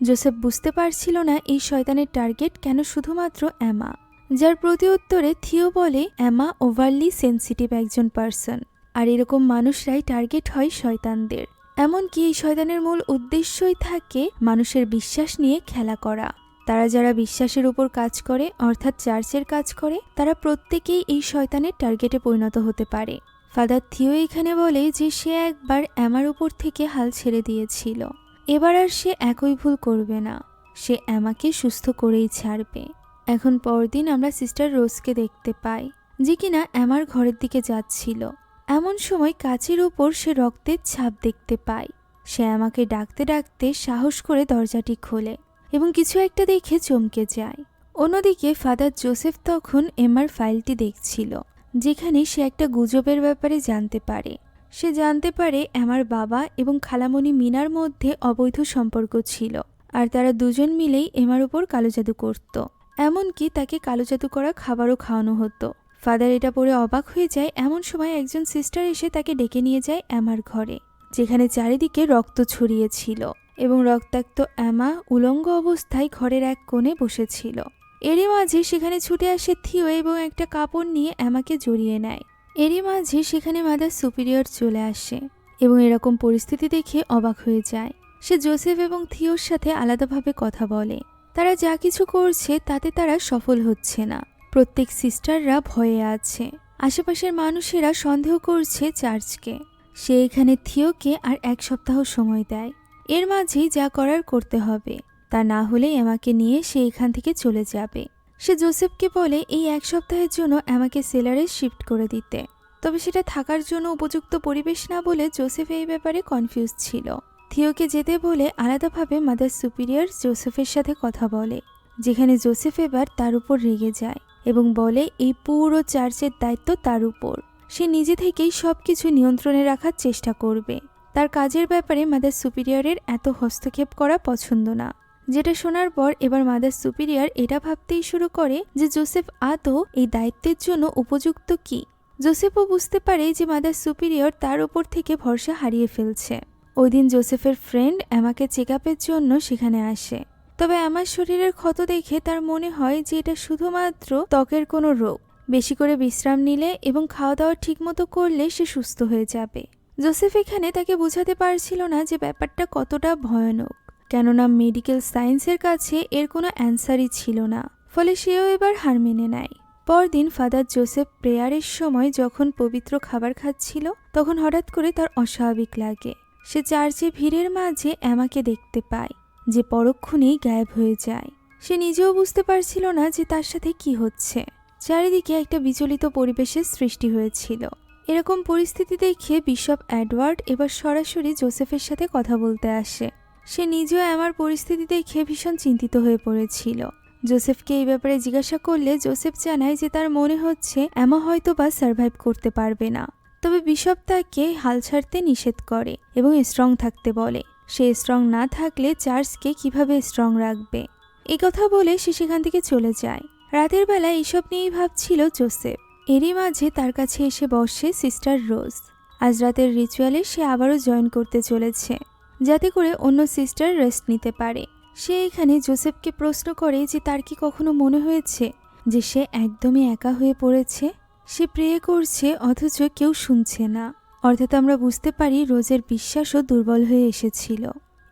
জোসেফ বুঝতে পারছিল না এই শয়তানের টার্গেট কেন শুধুমাত্র এমা, যার প্রতি উত্তরে থিও বলে এমা ওভারলি সেন্সিটিভ একজন পার্সন, আর এরকম মানুষরাই টার্গেট হয় শয়তানদের। এমনকি এই শয়তানের মূল উদ্দেশ্যই থাকে মানুষের বিশ্বাস নিয়ে খেলা করা। তারা যারা বিশ্বাসের উপর কাজ করে অর্থাৎ চার্চের কাজ করে, তারা প্রত্যেকেই এই শয়তানের টার্গেটে পরিণত হতে পারে। ফাদার থিও এখানে বলে যে সে একবার এমার উপর থেকে হাল ছেড়ে দিয়েছিল, এবার আর সে একই ভুল করবে না, সে এমাকে সুস্থ করেই ছাড়বে। এখন পরদিন আমরা সিস্টার রোজকে দেখতে পাই, যে কিনা এমার ঘরের দিকে যাচ্ছিল। এমন সময় কাচের উপর সে রক্তের ছাপ দেখতে পায়। সে আমাকে ডাকতে ডাকতে সাহস করে দরজাটি খোলে এবং কিছু একটা দেখে চমকে যায়। অন্যদিকে ফাদার জোসেফ তখন এমার ফাইলটি দেখছিল, যেখানে সে একটা গুজবের ব্যাপারে জানতে পারে। সে জানতে পারে এমার বাবা এবং খালামণি মিনার মধ্যে অবৈধ সম্পর্ক ছিল, আর তারা দুজন মিলেই এমার উপর কালো জাদু করত। এমনকি তাকে কালো জাদু করা খাবারও খাওয়ানো হতো। ফাদার এটা পড়ে অবাক হয়ে যায়। এমন সময় একজন সিস্টার এসে তাকে ডেকে নিয়ে যায় এমার ঘরে, যেখানে চারিদিকে রক্ত ছড়িয়েছিল এবং রক্তাক্ত এমা উলঙ্গ অবস্থায় ঘরের এক কোণে বসেছিল। এরই মাঝে সেখানে ছুটে আসে থিও এবং একটা কাপড় নিয়ে এমাকে জড়িয়ে নেয়। এরই মাঝে সেখানে মাদার সুপিরিয়র চলে আসে এবং এরকম পরিস্থিতি দেখে অবাক হয়ে যায়। সে জোসেফ এবং থিওর সাথে আলাদাভাবে কথা বলে। তারা যা কিছু করছে তাতে তারা সফল হচ্ছে না। প্রত্যেক সিস্টাররা ভয়ে আছে। আশেপাশের মানুষেরা সন্দেহ করছে চার্চকে। সে এখানে থিওকে আর 1 সপ্তাহ সময় দেয়। এর মাঝেই যা করার করতে হবে, তা না হলে এমাকে নিয়ে সে এখান থেকে চলে যাবে। সে জোসেফকে বলে এই 1 সপ্তাহের জন্য এমাকে সেলারে শিফট করে দিতে। তবে সেটা থাকার জন্য উপযুক্ত পরিবেশ না বলে জোসেফ এই ব্যাপারে কনফিউজ ছিল। থিওকে যেতে বলে আলাদাভাবে মাদার সুপিরিয়র জোসেফের সাথে কথা বলে, যেখানে জোসেফ এবার তার উপর রেগে যায় এবং বলে এই পুরো চার্চের দায়িত্ব তার উপর। সে নিজে থেকেই সবকিছু নিয়ন্ত্রণে রাখার চেষ্টা করবে। তার কাজের ব্যাপারে মাদার সুপিরিয়রের এত হস্তক্ষেপ করা পছন্দ না। যেটা শোনার পর এবার মাদার সুপিরিয়র এটা ভাবতেই শুরু করে যে জোসেফ আদৌ এই দায়িত্বের জন্য উপযুক্ত কি। জোসেফও বুঝতে পারে যে মাদার সুপিরিয়র তার উপর থেকে ভরসা হারিয়ে ফেলছে। ওই দিন জোসেফের ফ্রেন্ড এমাকে চেক আপের জন্য সেখানে আসে। তবে আমার শরীরের ক্ষত দেখে তার মনে হয় যে এটা শুধুমাত্র ত্বকের কোনো রোগ। বেশি করে বিশ্রাম নিলে এবং খাওয়া দাওয়া ঠিকমতো করলে সে সুস্থ হয়ে যাবে। জোসেফ এখানে তাকে বোঝাতে পারছিল না যে ব্যাপারটা কতটা ভয়ানক, কেননা মেডিকেল সায়েন্সের কাছে এর কোনো অ্যান্সারই ছিল না। ফলে সেও এবার হার মেনে নেয়। পরদিন ফাদার জোসেফ প্রেয়ারের সময় যখন পবিত্র খাবার খাচ্ছিল, তখন হঠাৎ করে তার অস্বাভাবিক লাগে। সে চার্চে ভিড়ের মাঝে এমাকে দেখতে পায়, যে পরক্ষণেই গায়েব হয়ে যায়। সে নিজেও বুঝতে পারছিল না যে তার সাথে কি হচ্ছে। চারিদিকে একটা বিচলিত পরিবেশের সৃষ্টি হয়েছিল। এরকম পরিস্থিতি দেখে বিশপ এডওয়ার্ড এবার সরাসরি জোসেফের সাথে কথা বলতে আসে। সে নিজেও এমার পরিস্থিতি দেখে ভীষণ চিন্তিত হয়ে পড়েছিল। জোসেফকে এই ব্যাপারে জিজ্ঞাসা করলে জোসেফ জানায় যে তার মনে হচ্ছে এমা হয়তো বা সার্ভাইভ করতে পারবে না। তবে বিশপ তাকে হাল ছাড়তে নিষেধ করে এবং স্ট্রং থাকতে বলে। সে স্ট্রং না থাকলে চার্চকে কিভাবে স্ট্রং রাখবে। এই কথা বলে সে সেখান থেকে চলে যায়। রাতের বেলা এইসব নিয়েই ভাবছিল জোসেফ। এরই মাঝে তার কাছে এসে বসে সিস্টার রোজ। আজ রাতের রিচুয়ালে সে আবারও জয়েন করতে চলেছে, যাতে করে অন্য সিস্টার রেস্ট নিতে পারে। সে এখানে জোসেফকে প্রশ্ন করে যে তার কি কখনো মনে হয়েছে যে সে একদমই একা হয়ে পড়েছে। সে প্রে করছে অথচ কেউ শুনছে না। অর্থাৎ আমরা বুঝতে পারি রোজের বিশ্বাসও দুর্বল হয়ে এসেছিল।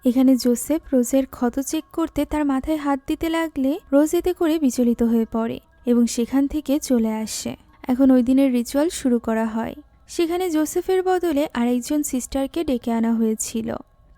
এখানে জোসেফ রোজের ক্ষত চেক করতে তার মাথায় হাত দিতে লাগলে রোজ এতে করে বিচলিত হয়ে পড়ে এবং সেখান থেকে চলে আসে। এখন ওই দিনের রিচুয়াল শুরু করা হয়। সেখানে জোসেফের বদলে আরেকজন সিস্টারকে ডেকে আনা হয়েছিল।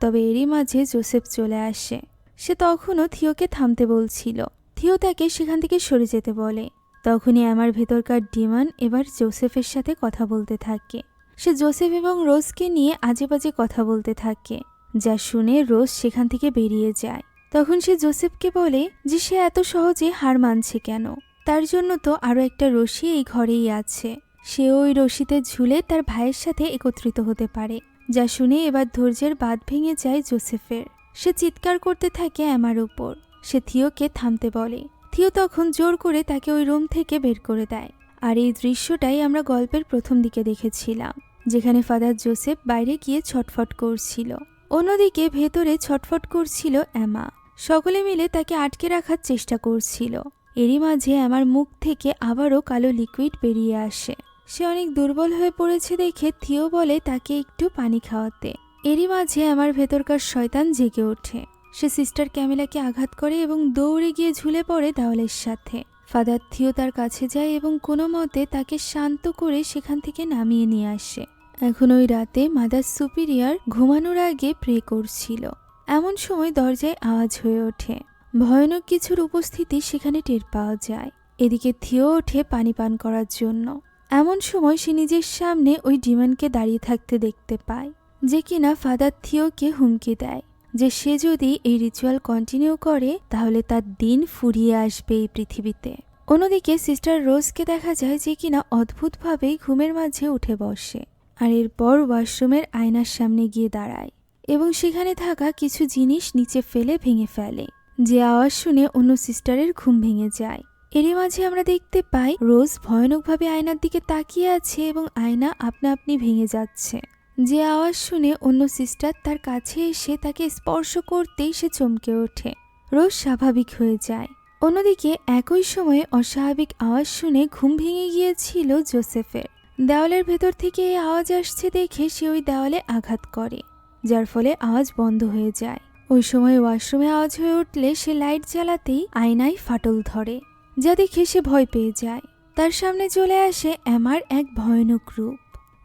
তবে এরই মাঝে জোসেফ চলে আসে। সে তখনও থিওকে থামতে বলছিল। থিও তাকে সেখান থেকে সরে যেতে বলে। তখনই আমার ভেতরকার ডিমন এবার জোসেফের সাথে কথা বলতে থাকে। সে জোসেফ এবং রোজকে নিয়ে আজে বাজে কথা বলতে থাকে, যা শুনে রোজ সেখান থেকে বেরিয়ে যায়। তখন সে জোসেফকে বলে যে সে এত সহজে হার মানছে কেন। তার জন্য তো আরও একটা রশি এই ঘরেই আছে। সে ওই রশিতে ঝুলে তার ভাইয়ের সাথে একত্রিত হতে পারে। যা শুনে এবার ধৈর্যের বাঁধ ভেঙে যায় জোসেফের। সে চিৎকার করতে থাকে আমার উপর। সে থিওকে থামতে বলে। থিও তখন জোর করে তাকে ওই রুম থেকে বের করে দেয়। আর এই দৃশ্যটাই আমরা গল্পের প্রথম দিকে দেখেছিলাম, যেখানে ফাদার জোসেফ বাইরে গিয়ে ছটফট করছিল। অন্যদিকে ভেতরে ছটফট করছিল এমা। সকলে মিলে তাকে আটকে রাখার চেষ্টা করছিল। এরই মাঝে আমার মুখ থেকে আবারও কালো লিকুইড বেরিয়ে আসে। সে অনেক দুর্বল হয়ে পড়েছে দেখে থিও বলে তাকে একটু পানি খাওয়াতে। এরই মাঝে আমার ভেতরকার শয়তান জেগে ওঠে। সে সিস্টার ক্যামেলাকে আঘাত করে এবং দৌড়ে গিয়ে ঝুলে পড়ে দেওয়ালের সাথে। ফাদার থিও তার কাছে যায় এবং কোনো মতে তাকে শান্ত করে সেখান থেকে নামিয়ে নিয়ে আসে। এখন ওই রাতে মাদার সুপিরিয়র ঘুমানোর আগে প্রে করছিল। এমন সময় দরজায় আওয়াজ হয়ে ওঠে। ভয়ানক কিছুর উপস্থিতি সেখানে টের পাওয়া যায়। এদিকে থিও ওঠে পানি পান করার জন্য। এমন সময় সে নিজের সামনে ওই ডিমনকে দাঁড়িয়ে থাকতে দেখতে পায়, যে কিনা ফাদার থিওকে হুমকি দেয় যে সে যদি এই রিচুয়াল কন্টিনিউ করে তাহলে তার দিন ফুরিয়ে আসবে এই পৃথিবীতে। অন্যদিকে সিস্টার রোজকে দেখা যায় যে কিনা অদ্ভুতভাবেই ঘুমের মাঝে উঠে বসে আর এরপর ওয়াশরুমের আয়নার সামনে গিয়ে দাঁড়ায় এবং সেখানে থাকা কিছু জিনিস নিচে ফেলে ভেঙে ফেলে। যে আওয়াজ শুনে অন্য সিস্টারের ঘুম ভেঙে যায়। এরই মাঝে আমরা দেখতে পাই রোজ ভয়ানকভাবে আয়নার দিকে তাকিয়ে আছে এবং আয়না আপনা আপনি ভেঙে যাচ্ছে। যে আওয়াজ শুনে অন্য সিস্টার তার কাছে এসে তাকে স্পর্শ করতেই সে চমকে ওঠে। রোজ স্বাভাবিক হয়ে যায়। অন্যদিকে একই সময়ে অস্বাভাবিক আওয়াজ শুনে ঘুম ভেঙে গিয়েছিল জোসেফের। দেওয়ালের ভেতর থেকে এই আওয়াজ আসছে দেখে সে ওই দেওয়ালে আঘাত করে, যার ফলে আওয়াজ বন্ধ হয়ে যায়। ওই সময় ওয়াশরুমে আওয়াজ হয়ে উঠলে সে লাইট জ্বালাতেই আয়নায় ফাটল ধরে, যা দেখে সে ভয় পেয়ে যায়। তার সামনে চলে আসে এমার এক ভয়ানক রূপ,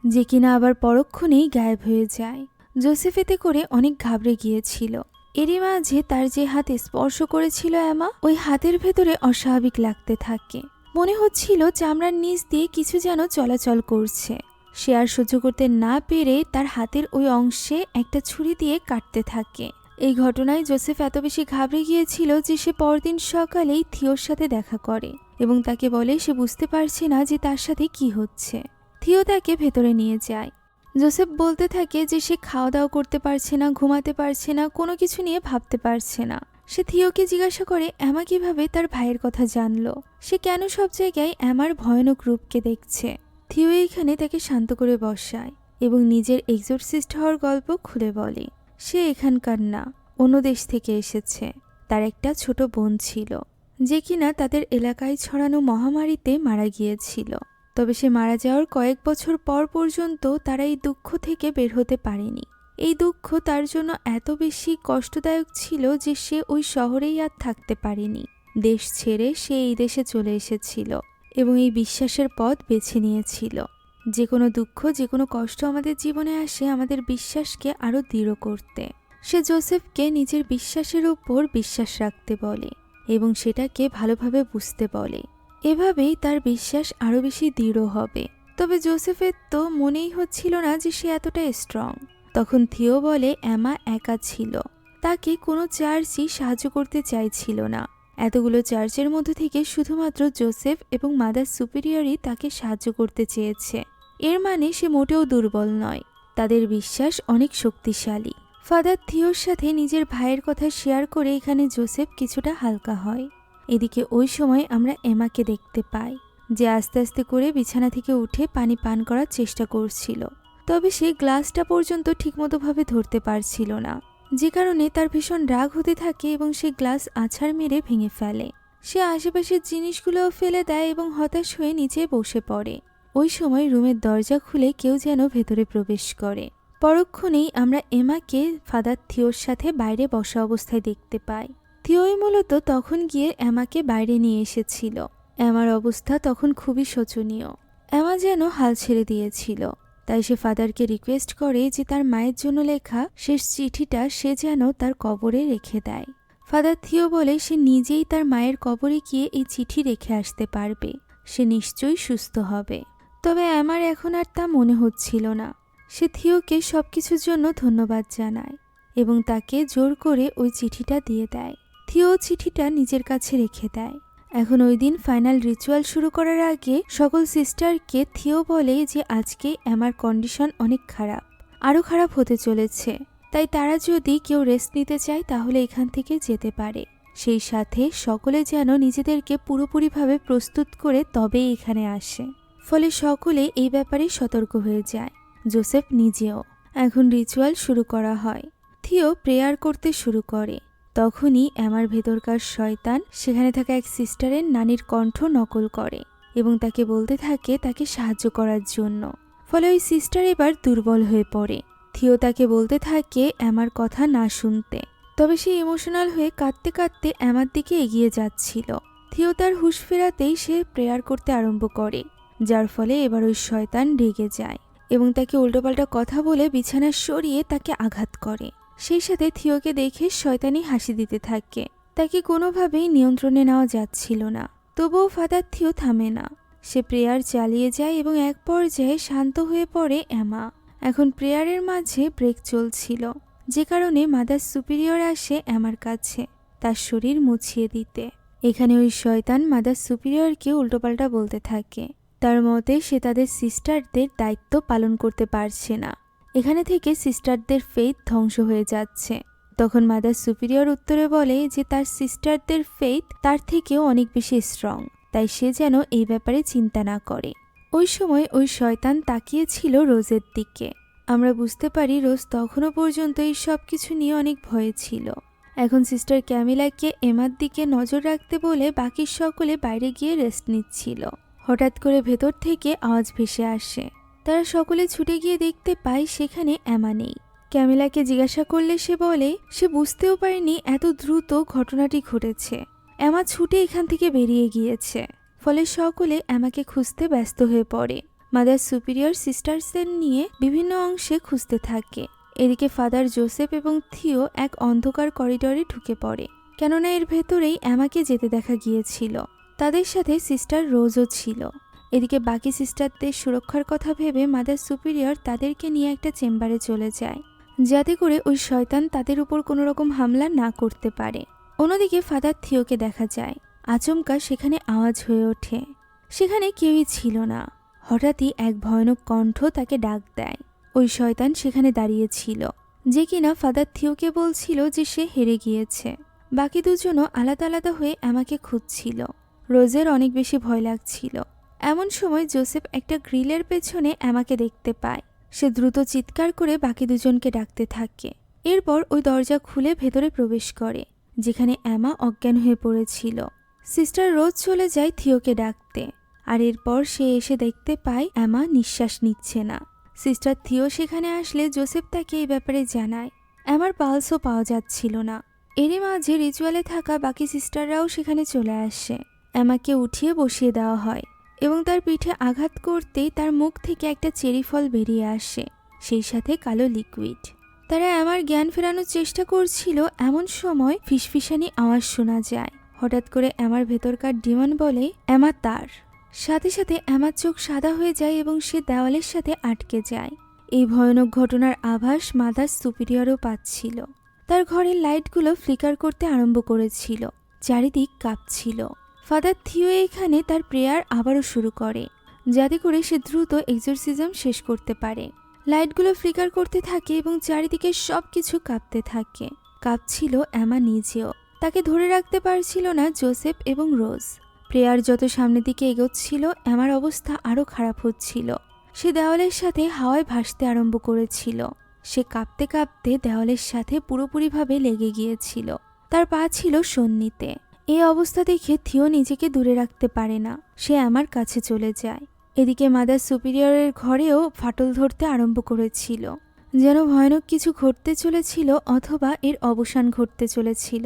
যে কিনা আবার পরক্ষণেই গায়েব হয়ে যায়। জোসেফ এতে করে অনেক ঘাবড়ে গিয়েছিল। এরই মাঝে তার যে হাতে স্পর্শ করেছিল এমা, ওই হাতের ভেতরে অস্বাভাবিক লাগতে থাকে। মনে হচ্ছিল চামড়ার নিচ দিয়ে কিছু যেন চলাচল করছে। সে আর সহ্য করতে না পেরে তার হাতের ওই অংশে একটা ছুরি দিয়ে কাটতে থাকে। এই ঘটনায় জোসেফ এত বেশি ঘাবড়ে গিয়েছিল যে সে পরদিন সকালেই থিওর সাথে দেখা করে এবং তাকে বলে সে বুঝতে পারছে না যে তার সাথে কি হচ্ছে। থিও তাকে ভেতরে নিয়ে যায়। জোসেফ বলতে থাকে যে সে খাওয়া দাওয়া করতে পারছে না, ঘুমাতে পারছে না, কোনো কিছু নিয়ে ভাবতে পারছে না। সে থিওকে জিজ্ঞাসা করে এমা কিভাবে তার ভাইয়ের কথা জানলো, সে কেন সব জায়গায় এমার ভয়ানক রূপকে দেখছে। থিও এখানে তাকে শান্ত করে বসায় এবং নিজের এক্সোরসিস্ট হওয়ার গল্প খুলে বলে। সে এখানকার না, অন্য দেশ থেকে এসেছে। তার একটা ছোট বোন ছিল, যে কিনা তাদের এলাকায় ছড়ানো মহামারীতে মারা গিয়েছিল। তবে সে মারা যাওয়ার কয়েক বছর পর পর্যন্ত তারা এই দুঃখ থেকে বের হতে পারেনি। এই দুঃখ তার জন্য এত বেশি কষ্টদায়ক ছিল যে সে ওই শহরেই আর থাকতে পারেনি। দেশ ছেড়ে সে এই দেশে চলে এসেছিল এবং এই বিশ্বাসের পথ বেছে নিয়েছিল যে কোনো দুঃখ, যে কোনো কষ্ট আমাদের জীবনে আসে আমাদের বিশ্বাসকে আরও দৃঢ় করতে। সে জোসেফকে নিজের বিশ্বাসের উপর বিশ্বাস রাখতে বলে এবং সেটাকে ভালোভাবে বুঝতে বলে। এভাবেই তার বিশ্বাস আরও বেশি দৃঢ় হবে। তবে জোসেফের তো মনেই হচ্ছিল না যে সে এতটা স্ট্রং। তখন থিও বলে এমা একা ছিল, তাকে কোনো চার্চই সাহায্য করতে চাইছিল না। এতগুলো চার্চের মধ্যে থেকে শুধুমাত্র জোসেফ এবং মাদার সুপিরিয়রই তাকে সাহায্য করতে চেয়েছে। এর মানে সে মোটেও দুর্বল নয়, তাদের বিশ্বাস অনেক শক্তিশালী। ফাদার থিওর সাথে নিজের ভাইয়ের কথা শেয়ার করে এখানে জোসেফ কিছুটা হালকা হয়। এদিকে ওই সময় আমরা এমাকে দেখতে পাই, যে আস্তে আস্তে করে বিছানা থেকে উঠে পানি পান করার চেষ্টা করছিল। তবে সে গ্লাসটা পর্যন্ত ঠিকমতোভাবে ধরতে পারছিল না, যে কারণে তার ভীষণ রাগ হতে থাকে এবং সে গ্লাস আছাড় মেরে ভেঙে ফেলে। সে আশেপাশের জিনিসগুলোও ফেলে দেয় এবং হতাশ হয়ে নিচে বসে পড়ে। ওই সময় রুমের দরজা খুলে কেউ যেন ভেতরে প্রবেশ করে। পরক্ষণেই আমরা এমাকে ফাদার থিওর সাথে বাইরে বসা অবস্থায় দেখতে পাই। থিওই মূলত তখন গিয়ে এমাকে বাইরে নিয়ে এসেছিল। এমার অবস্থা তখন খুবই শোচনীয়। এমা যেন হাল ছেড়ে দিয়েছিল। তাই সে ফাদারকে রিকোয়েস্ট করে যে তার মায়ের জন্য লেখা শেষ চিঠিটা সে যেন তার কবরে রেখে দেয়। ফাদার থিও বলে সে নিজেই তার মায়ের কবরে গিয়ে এই চিঠি রেখে আসতে পারবে, সে নিশ্চয়ই সুস্থ হবে। তবে আমার এখন আর তা মনে হচ্ছিল না। সে থিওকে সবকিছুর জন্য ধন্যবাদ জানায় এবং তাকে জোর করে ওই চিঠিটা দিয়ে দেয়। থিও চিঠিটা নিজের কাছে রেখে দেয়। এখন ওই দিন ফাইনাল রিচুয়াল শুরু করার আগে সকল সিস্টারকে থিও বলে যে আজকে আমার কন্ডিশন অনেক খারাপ, আরও খারাপ হতে চলেছে, তাই তারা যদি কেউ রেস্ট নিতে চায় তাহলে এখান থেকে যেতে পারে। সেই সাথে সকলে যেন নিজেদেরকে পুরোপুরিভাবে প্রস্তুত করে তবেই এখানে আসে। ফলে সকলে এই ব্যাপারে সতর্ক হয়ে যায়, জোসেফ নিজেও। এখন রিচুয়াল শুরু করা হয়। থিও প্রেয়ার করতে শুরু করে। তখনই আমার ভেতরকার শয়তান সেখানে থাকা এক সিস্টারের নানির কণ্ঠ নকল করে এবং তাকে বলতে থাকে তাকে সাহায্য করার জন্য। ফলে ওই সিস্টার এবার দুর্বল হয়ে পড়ে। থিও তাকে বলতে থাকে আমার কথা না শুনতে। তবে সে ইমোশনাল হয়ে কাঁদতে কাঁদতে আমার দিকে এগিয়ে যাচ্ছিল। থিও তার হুঁশ ফেরাতেই সে প্রেয়ার করতে আরম্ভ করে, যার ফলে এবার ওই শয়তান রেগে যায় এবং তাকে উল্টোপাল্টা কথা বলে বিছানা সরিয়ে তাকে আঘাত করে। সেই সাথে থিওকে দেখে শয়তানি হাসি দিতে থাকে। তাকে কোনোভাবেই নিয়ন্ত্রণে নেওয়া যাচ্ছিল না। তবুও ফাদার থিও থামে না। সে প্রেয়ার চালিয়ে যায় এবং এক পর্যায়ে শান্ত হয়ে পড়ে এমা। এখন প্রেয়ারের মাঝে ব্রেক চলছিল, যে কারণে মাদার সুপিরিয়র আসে এমার কাছে তার শরীর মুছিয়ে দিতে। এখানে ওই শয়তান মাদার সুপিরিয়রকে উল্টোপাল্টা বলতে থাকে। তার মতে সে তাদের সিস্টারদের দায়িত্ব পালন করতে পারছে না। এখানে থেকে সিস্টারদের ফেইথ ধ্বংস হয়ে যাচ্ছে। তখন মাদার সুপিরিয়র উত্তরে বলে যে তার সিস্টারদের ফেইথ তার থেকেও অনেক বেশি স্ট্রং, তাই সে যেন এই ব্যাপারে চিন্তা না করে। ওই সময় ওই শয়তান তাকিয়েছিল রোজের দিকে। আমরা বুঝতে পারি রোজ তখনও পর্যন্ত এই সব কিছু নিয়ে অনেক ভয়ে ছিল। এখন সিস্টার ক্যামিলাকে এমার দিকে নজর রাখতে বলে বাকি সকলে বাইরে গিয়ে রেস্ট নিচ্ছিল। হঠাৎ করে ভেতর থেকে আওয়াজ ভেসে আসে। তারা সকলে ছুটে গিয়ে দেখতে পায় সেখানে এমা নেই। ক্যামিলাকে জিজ্ঞাসা করলে সে বলে সে বুঝতেও পারেনি এত দ্রুত ঘটনাটি ঘটেছে। এমা ছুটে এখান থেকে বেরিয়ে গিয়েছে। ফলে সকলে এমাকে খুঁজতে ব্যস্ত হয়ে পড়ে। মাদার সুপিরিয়র সিস্টার্সদের নিয়ে বিভিন্ন অংশে খুঁজতে থাকে। এদিকে ফাদার জোসেফ এবং থিও এক অন্ধকার করিডরে ঢুকে পড়ে, কেননা এর ভেতরেই এমাকে যেতে দেখা গিয়েছিল। তাদের সাথে সিস্টার রোজও ছিল। এদিকে বাকি সিস্টারদের সুরক্ষার কথা ভেবে মাদার সুপিরিয়র তাদেরকে নিয়ে একটা চেম্বারে চলে যায়, যাতে করে ওই শয়তান তাদের উপর কোনো রকম হামলা না করতে পারে। অন্যদিকে ফাদার থিওকে দেখা যায়। আচমকা সেখানে আওয়াজ হয়ে ওঠে। সেখানে কেউই ছিল না। হঠাৎই এক ভয়ানক কণ্ঠ তাকে ডাক দেয়। ওই শয়তান সেখানে দাঁড়িয়েছিল, যে কিনা ফাদার থিওকে বলছিল যে সে হেরে গিয়েছে। বাকি দুজনও আলাদা আলাদা হয়ে আমাকে খুঁজছিল। রোজের অনেক বেশি ভয় লাগছিল। এমন সময় জোসেফ একটা গ্রিলের পেছনে আমাকে দেখতে পায়। সে দ্রুত চিৎকার করে বাকি দুজনকে ডাকতে থাকে। এরপর ওই দরজা খুলে ভেতরে প্রবেশ করে, যেখানে এমা অজ্ঞান হয়ে পড়েছিল। সিস্টার রোজ চলে যায় থিওকে ডাকতে, আর এরপর সে এসে দেখতে পায় এমা নিঃশ্বাস নিচ্ছে না। সিস্টার থিও সেখানে আসলে জোসেফ তাকে এই ব্যাপারে জানায়। এমার পালসও পাওয়া যাচ্ছিল না। এরই মাঝে রিচুয়ালে থাকা বাকি সিস্টাররাও সেখানে চলে আসে। এমাকে উঠিয়ে বসিয়ে দেওয়া হয়। এবং তার পিঠে আঘাত করতেই তার মুখ থেকে একটা চেরি ফল বেরিয়ে আসে, সেই সাথে কালো লিকুইড। তারা আমার জ্ঞান ফেরানোর চেষ্টা করছিল, এমন সময় ফিসফিসানি আওয়াজ শোনা যায়। হঠাৎ করে আমার ভেতরকার ডিমন বলে এমা তার। সাথে সাথে আমার চোখ সাদা হয়ে যায় এবং সে দেওয়ালের সাথে আটকে যায়। এই ভয়ানক ঘটনার আভাস মাদার সুপিরিয়রও পাচ্ছিল। তার ঘরের লাইটগুলো ফ্লিকার করতে আরম্ভ করেছিল, চারিদিক কাঁপছিল। ফাদার থিও এখানে তার প্রেয়ার আবারও শুরু করে, যাতে করে সে দ্রুত এক্সোরসিজম শেষ করতে পারে। লাইটগুলো ফ্লিকার করতে থাকে এবং চারিদিকে সবকিছু কাঁপতে থাকে। কাঁপছিল এমা নিজেও। তাকে ধরে রাখতে পারছিল না জোসেফ এবং রোজ। প্রেয়ার যত সামনের দিকে এগোচ্ছিল, এমার অবস্থা আরও খারাপ হচ্ছিল। সে দেওয়ালের সাথে হাওয়ায় ভাসতে আরম্ভ করেছিল। সে কাঁপতে কাঁপতে দেওয়ালের সাথে পুরোপুরিভাবে লেগে গিয়েছিল। তার পা ছিল সন্নিতে। এই অবস্থা দেখে থিও নিজেকে দূরে রাখতে পারে না, সে আমার কাছে চলে যায়। এদিকে মাদার সুপিরিয়রের ঘরেও ফাটল ধরতে আরম্ভ করেছিল, যেন ভয়ানক কিছু ঘটতে চলেছিল অথবা এর অবসান ঘটতে চলেছিল।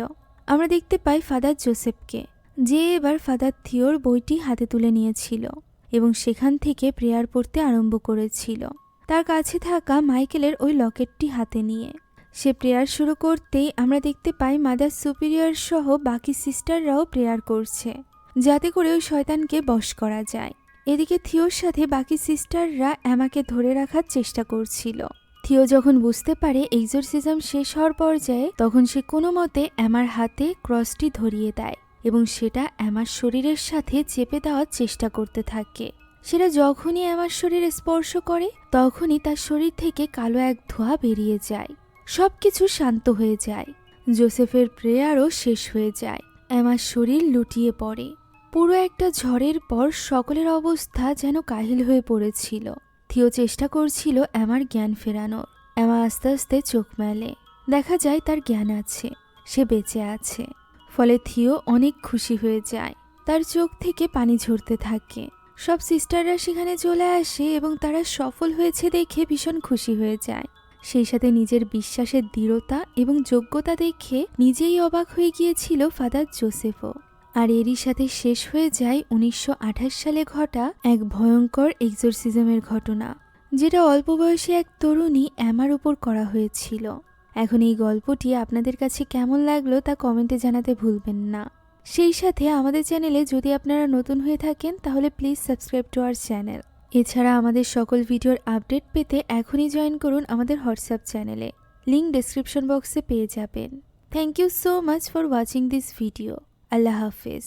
আমরা দেখতে পাই ফাদার জোসেফকে, যে এবার ফাদার থিওর বইটি হাতে তুলে নিয়েছিল এবং সেখান থেকে প্রেয়ার পড়তে আরম্ভ করেছিল, তার কাছে থাকা মাইকেলের ওই লকেটটি হাতে নিয়ে। সে প্রেয়ার শুরু করতেই আমরা দেখতে পাই মাদার সুপিরিয়র সহ বাকি সিস্টাররাও প্রেয়ার করছে, যাতে করে ওই শয়তানকে বশ করা যায়। এদিকে থিওর সাথে বাকি সিস্টাররা এমাকে ধরে রাখার চেষ্টা করছিল। থিও যখন বুঝতে পারে এক্সোরসিজম শেষ হওয়ার পর্যায়ে, তখন সে কোনো মতে এমার হাতে ক্রসটি ধরিয়ে দেয় এবং সেটা এমার শরীরের সাথে চেপে দেওয়ার চেষ্টা করতে থাকে। সেটা যখনই এমার শরীরে স্পর্শ করে, তখনই তার শরীর থেকে কালো এক ধোঁয়া বেরিয়ে যায়। সবকিছু শান্ত হয়ে যায়। জোসেফের প্রেয়ারও শেষ হয়ে যায়। এমার শরীর লুটিয়ে পড়ে। পুরো একটা ঝড়ের পর সকলের অবস্থা যেন কাহিল হয়ে পড়েছিল। থিও চেষ্টা করছিল এমার জ্ঞান ফেরানোর। এমা আস্তে আস্তে চোখ মেলে। দেখা যায় তার জ্ঞান আছে, সে বেঁচে আছে। ফলে থিও অনেক খুশি হয়ে যায়। তার চোখ থেকে পানি ঝরতে থাকে। সব সিস্টাররা সেখানে চলে আসে এবং তারা সফল হয়েছে দেখে ভীষণ খুশি হয়ে যায়। সেই সাথে নিজের বিশ্বাসের দৃঢ়তা এবং যোগ্যতা দেখে নিজেই অবাক হয়ে গিয়েছিল ফাদার জোসেফও। আর এরই সাথে শেষ হয়ে যায় 1928 সালে ঘটা এক ভয়ঙ্কর এক্সোরসিজমের ঘটনা, যেটা অল্প বয়সী এক তরুণী এমার উপর করা হয়েছিল। এখন এই গল্পটি আপনাদের কাছে কেমন লাগলো তা কমেন্টে জানাতে ভুলবেন না। সেই সাথে আমাদের চ্যানেলে যদি আপনারা নতুন হয়ে থাকেন, তাহলে please subscribe to our channel. এছাড়া আমাদের সকল ভিডিওর আপডেট পেতে এখনই জয়েন করুন আমাদের হোয়াটসঅ্যাপ চ্যানেলে, লিঙ্ক ডেসক্রিপশন বক্সে পেয়ে যাবেন। Thank you so much for watching this video. আল্লাহ হাফেজ।